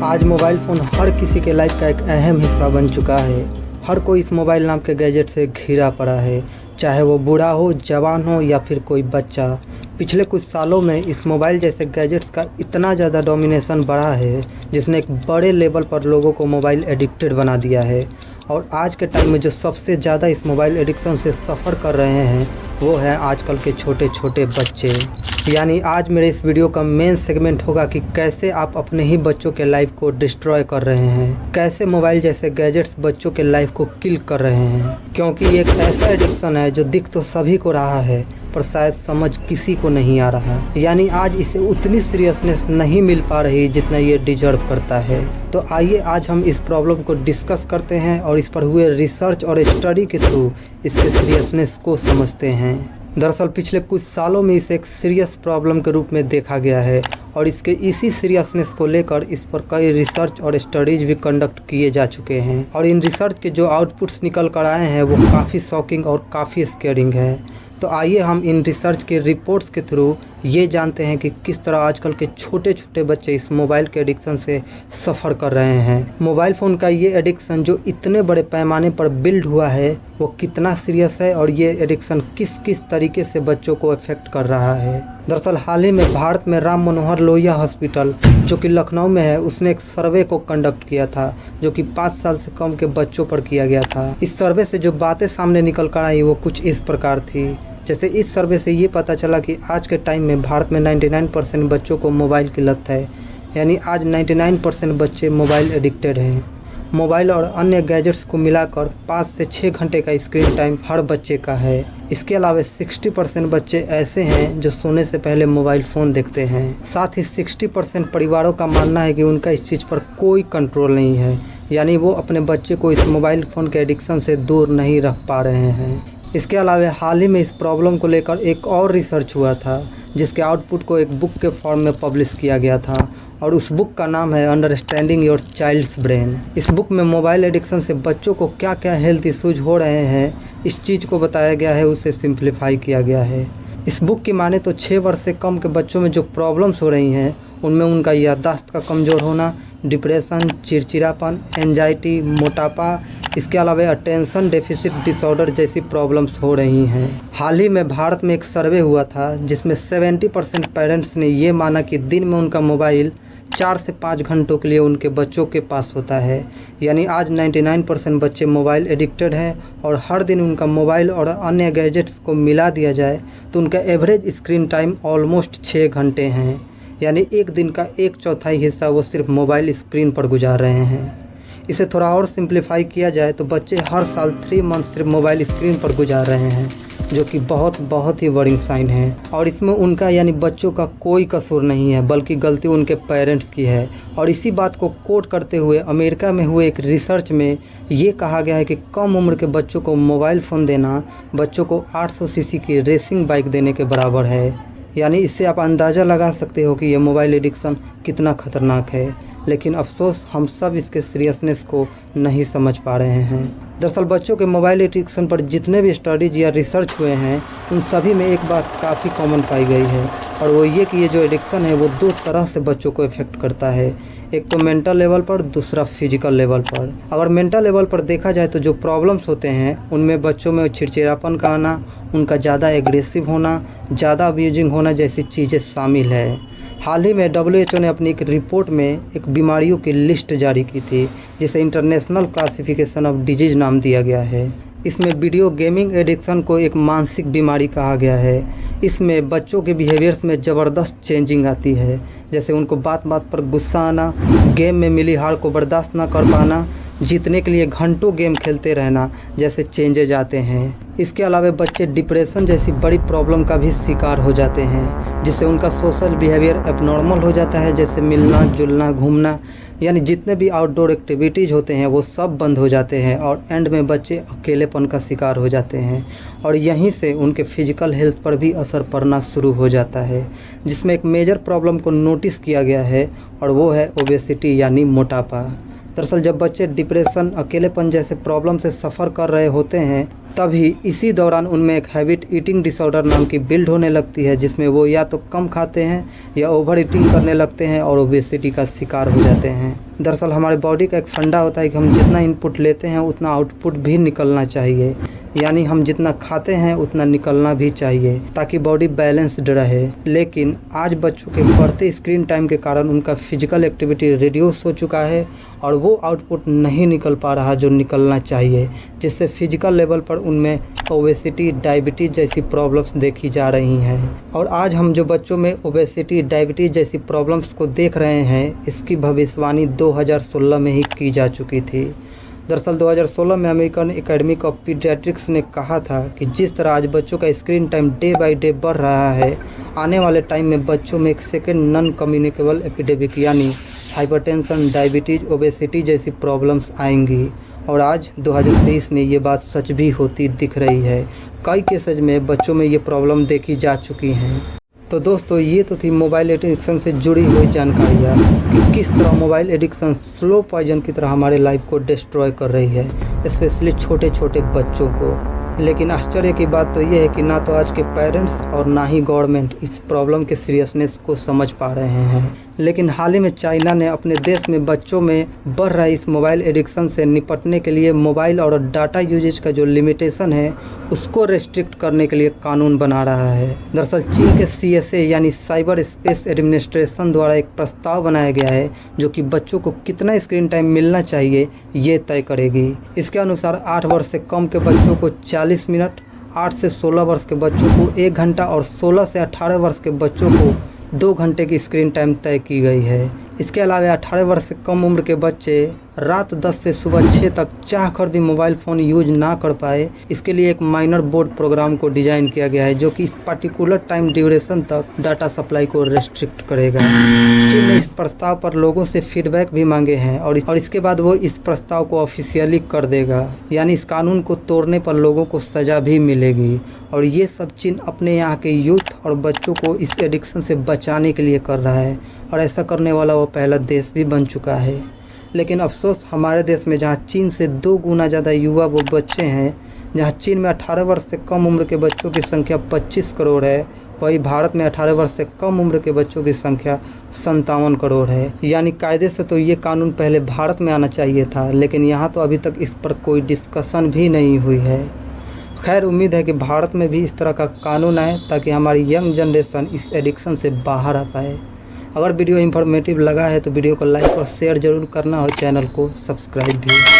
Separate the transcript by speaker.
Speaker 1: आज mobile phone हर किसी के लाइफ का एक अहम हिस्सा बन चुका है। हर कोई इस मोबाइल नाम के गैजेट से घिरा पड़ा है, चाहे वो बूढ़ा हो, जवान हो या फिर कोई बच्चा। पिछले कुछ सालों में इस मोबाइल जैसे गैजेट्स का इतना ज़्यादा डोमिनेशन बढ़ा है, जिसने एक बड़े लेवल पर लोगों को मोबाइल एडिक्टेड बना दिया है। और आज के टाइम में जो सबसे ज़्यादा इस मोबाइल एडिक्शन से सफ़र कर रहे हैं वो हैं आजकल के छोटे छोटे बच्चे। यानी आज मेरे इस वीडियो का मेन सेगमेंट होगा कि कैसे आप अपने ही बच्चों के लाइफ को डिस्ट्रॉय कर रहे हैं, कैसे मोबाइल जैसे गैजेट्स बच्चों के लाइफ को किल कर रहे हैं। क्योंकि ये एक ऐसा एडिक्शन है जो दिख तो सभी को रहा है पर शायद समझ किसी को नहीं आ रहा। यानी आज इसे उतनी सीरियसनेस नहीं मिल पा रही जितना ये डिजर्व करता है। तो आइए आज हम इस प्रॉब्लम को डिस्कस करते हैं और इस पर हुए रिसर्च और स्टडी के थ्रू इसके सीरियसनेस को समझते हैं। दरअसल पिछले कुछ सालों में इसे एक सीरियस प्रॉब्लम के रूप में देखा गया है और इसके इसी सीरियसनेस को लेकर इस पर कई रिसर्च और स्टडीज भी कंडक्ट किए जा चुके हैं। और इन रिसर्च के जो आउटपुट्स निकल कर आए हैं वो काफ़ी शॉकिंग और काफ़ी स्कैरिंग है। तो आइए हम इन रिसर्च के रिपोर्ट्स के थ्रू ये जानते हैं कि किस तरह आजकल के छोटे छोटे बच्चे इस मोबाइल के एडिक्शन से सफ़र कर रहे हैं। मोबाइल फ़ोन का ये एडिक्शन जो इतने बड़े पैमाने पर बिल्ड हुआ है वो कितना सीरियस है और ये एडिक्शन किस किस तरीके से बच्चों को अफेक्ट कर रहा है। दरअसल हाल ही में भारत में राम मनोहर लोहिया हॉस्पिटल जो कि लखनऊ में है, उसने एक सर्वे को कंडक्ट किया था जो कि 5 साल से कम के बच्चों पर किया गया था। इस सर्वे से जो बातें सामने निकल कर आई वो कुछ इस प्रकार थी। जैसे इस सर्वे से ये पता चला कि आज के टाइम में भारत में 99% बच्चों को मोबाइल की लत है। यानी आज 99% बच्चे मोबाइल एडिक्टेड हैं। मोबाइल और अन्य गैजेट्स को मिलाकर 5 से 6 घंटे का स्क्रीन टाइम हर बच्चे का है। इसके अलावा 60% बच्चे ऐसे हैं जो सोने से पहले मोबाइल फ़ोन देखते हैं। साथ ही 60% परिवारों का मानना है कि उनका इस चीज़ पर कोई कंट्रोल नहीं है, यानी वो अपने बच्चे को इस मोबाइल फ़ोन के एडिक्शन से दूर नहीं रख पा रहे हैं। इसके अलावा हाल ही में इस प्रॉब्लम को लेकर एक और रिसर्च हुआ था जिसके आउटपुट को एक बुक के फॉर्म में पब्लिश किया गया था और उस बुक का नाम है अंडरस्टैंडिंग योर चाइल्ड्स ब्रेन। इस बुक में मोबाइल एडिक्शन से बच्चों को क्या क्या हेल्थ इश्यूज हो रहे हैं इस चीज़ को बताया गया है, उसे सिंप्लीफाई किया गया है। इस बुक की माने तो 6 वर्ष से कम के बच्चों में जो प्रॉब्लम्स हो रही हैं उनमें उनका याददाश्त का कमज़ोर होना, डिप्रेशन, चिड़चिड़ापन, एंजाइटी, मोटापा, इसके अलावा अटेंशन डेफिसिट डिसऑर्डर जैसी प्रॉब्लम्स हो रही हैं। हाल ही में भारत में एक सर्वे हुआ था जिसमें 70% पेरेंट्स ने ये माना कि दिन में उनका मोबाइल 4 से 5 घंटों के लिए उनके बच्चों के पास होता है। यानी आज 99% बच्चे मोबाइल एडिक्टेड हैं और हर दिन उनका मोबाइल और अन्य गैजेट्स को मिला दिया जाए तो उनका एवरेज स्क्रीन टाइम ऑलमोस्ट 6 घंटे हैं। यानी एक दिन का 1/4 हिस्सा वो सिर्फ मोबाइल स्क्रीन पर गुजार रहे हैं। इसे थोड़ा और सिंप्लीफाई किया जाए तो बच्चे हर साल 3 मंथ सिर्फ मोबाइल स्क्रीन पर गुजार रहे हैं, जो कि बहुत ही वरिंग साइन है। और इसमें उनका यानी बच्चों का कोई कसूर नहीं है बल्कि गलती उनके पेरेंट्स की है। और इसी बात को कोट करते हुए अमेरिका में हुए एक रिसर्च में ये कहा गया है कि कम उम्र के बच्चों को मोबाइल फ़ोन देना बच्चों को 800 सीसी की रेसिंग बाइक देने के बराबर है। यानी इससे आप अंदाज़ा लगा सकते हो कि ये मोबाइल एडिक्शन कितना ख़तरनाक है। लेकिन अफसोस हम सब इसके सीरियसनेस को नहीं समझ पा रहे हैं। दरअसल बच्चों के मोबाइल एडिक्शन पर जितने भी स्टडीज या रिसर्च हुए हैं उन सभी में एक बात काफ़ी कॉमन पाई गई है और वो ये कि ये जो एडिक्शन है वो 2 तरह से बच्चों को इफ़ेक्ट करता है। एक तो मेंटल लेवल पर, दूसरा फिजिकल लेवल पर। अगर मेंटल लेवल पर देखा जाए तो जो प्रॉब्लम्स होते हैं उनमें बच्चों में चिड़चिड़ापन का आना, उनका ज़्यादा एग्रेसिव होना, ज़्यादा अब्यूजिंग होना जैसी चीज़ें शामिल है। हाल ही में WHO ने अपनी एक रिपोर्ट में एक बीमारियों की लिस्ट जारी की थी जिसे इंटरनेशनल क्लासिफिकेशन ऑफ डिजीज़ नाम दिया गया है। इसमें वीडियो गेमिंग एडिक्शन को एक मानसिक बीमारी कहा गया है। इसमें बच्चों के बिहेवियर्स में ज़बरदस्त चेंजिंग आती है, जैसे उनको बात बात पर गुस्सा आना, गेम में मिली हार को बर्दाश्त ना कर पाना, जीतने के लिए घंटों गेम खेलते रहना जैसे चेंजेज आते हैं। इसके अलावा बच्चे डिप्रेशन जैसी बड़ी प्रॉब्लम का भी शिकार हो जाते हैं जिससे उनका सोशल बिहेवियर एबनॉर्मल हो जाता है, जैसे मिलना जुलना, घूमना, यानी जितने भी आउटडोर एक्टिविटीज़ होते हैं वो सब बंद हो जाते हैं और एंड में बच्चे अकेलेपन का शिकार हो जाते हैं। और यहीं से उनके फिजिकल हेल्थ पर भी असर पड़ना शुरू हो जाता है, जिसमें एक मेजर प्रॉब्लम को नोटिस किया गया है और वो है ओबेसिटी यानी मोटापा। दरअसल जब बच्चे डिप्रेशन, अकेलेपन जैसे प्रॉब्लम से सफ़र कर रहे होते हैं तभी इसी दौरान उनमें एक हैबिट ईटिंग डिसऑर्डर नाम की बिल्ड होने लगती है, जिसमें वो या तो कम खाते हैं या ओवर ईटिंग करने लगते हैं और ओबेसिटी का शिकार हो जाते हैं। दरअसल हमारे बॉडी का एक फंडा होता है कि हम जितना इनपुट लेते हैं उतना आउटपुट भी निकलना चाहिए, यानी हम जितना खाते हैं उतना निकलना भी चाहिए ताकि बॉडी बैलेंस्ड रहे। लेकिन आज बच्चों के बढ़ते स्क्रीन टाइम के कारण उनका फिजिकल एक्टिविटी रिड्यूस हो चुका है और वो आउटपुट नहीं निकल पा रहा जो निकलना चाहिए, जिससे फिजिकल लेवल पर उनमें ओबेसिटी, डायबिटीज़ जैसी प्रॉब्लम्स देखी जा रही हैं। और आज हम जो बच्चों में ओबेसिटी, डायबिटीज़ जैसी प्रॉब्लम्स को देख रहे हैं, इसकी भविष्यवाणी 2016 में ही की जा चुकी थी। दरअसल 2016 में अमेरिकन एकेडमी ऑफ पीडियाट्रिक्स ने कहा था कि जिस तरह आज बच्चों का screen time day by day बढ़ रहा है, आने वाले टाइम में बच्चों में एक सेकेंड नॉन कम्युनिकेबल एपिडेमिक यानी हाइपरटेंशन, डायबिटीज़, ओबेसिटी जैसी प्रॉब्लम्स आएंगी। और आज 2023 में ये बात सच भी होती दिख रही है। कई केसेज में बच्चों में ये प्रॉब्लम देखी जा चुकी हैं। तो दोस्तों, ये तो थी मोबाइल एडिक्शन से जुड़ी हुई जानकारियाँ कि किस तरह मोबाइल एडिक्शन स्लो पॉइजन की तरह हमारे लाइफ को डिस्ट्रॉय कर रही है, स्पेशली छोटे छोटे बच्चों को। लेकिन आश्चर्य की बात तो ये है कि ना तो आज के पेरेंट्स और ना ही गवर्नमेंट इस प्रॉब्लम के सीरियसनेस को समझ पा रहे हैं। लेकिन हाल ही में चाइना ने अपने देश में बच्चों में बढ़ रहा इस मोबाइल एडिक्शन से निपटने के लिए मोबाइल और डाटा यूजेज का जो लिमिटेशन है उसको रेस्ट्रिक्ट करने के लिए कानून बना रहा है। दरअसल चीन के CSA यानी साइबर स्पेस एडमिनिस्ट्रेशन द्वारा एक प्रस्ताव बनाया गया है जो कि बच्चों को कितना स्क्रीन टाइम मिलना चाहिए ये तय करेगी। इसके अनुसार 8 वर्ष से कम के बच्चों को 40 मिनट, 8 से 16 वर्ष के बच्चों को 1 घंटा और 16 से 18 वर्ष के बच्चों को 2 घंटे की स्क्रीन टाइम तय की गई है। इसके अलावा 18 वर्ष से कम उम्र के बच्चे रात 10 से सुबह 6 तक चाह कर भी मोबाइल फ़ोन यूज ना कर पाए, इसके लिए एक माइनर बोर्ड प्रोग्राम को डिज़ाइन किया गया है जो कि इस पर्टिकुलर टाइम ड्यूरेशन तक डाटा सप्लाई को रेस्ट्रिक्ट करेगा। चीन ने इस प्रस्ताव पर लोगों से फीडबैक भी मांगे हैं और इसके बाद वो इस प्रस्ताव को ऑफिशियली कर देगा, यानी इस कानून को तोड़ने पर लोगों को सज़ा भी मिलेगी। और ये सब चीन अपने यहाँ के यूथ और बच्चों को इस एडिक्शन से बचाने के लिए कर रहा है और ऐसा करने वाला वो पहला देश भी बन चुका है। लेकिन अफसोस हमारे देश में जहाँ चीन से 2 गुना ज़्यादा युवा वो बच्चे हैं, जहाँ चीन में 18 वर्ष से कम उम्र के बच्चों की संख्या 25 करोड़ है, वही भारत में 18 वर्ष से कम उम्र के बच्चों की संख्या 57 करोड़ है। यानी कायदे से तो ये कानून पहले भारत में आना चाहिए था, लेकिन यहाँ तो अभी तक इस पर कोई डिस्कशन भी नहीं हुई है। खैर, उम्मीद है कि भारत में भी इस तरह का कानून आए ताकि हमारी यंग जनरेशन इस एडिक्शन से बाहर आ पाए। अगर वीडियो इन्फॉर्मेटिव लगा है तो वीडियो को लाइक और शेयर ज़रूर करना और चैनल को सब्सक्राइब भी।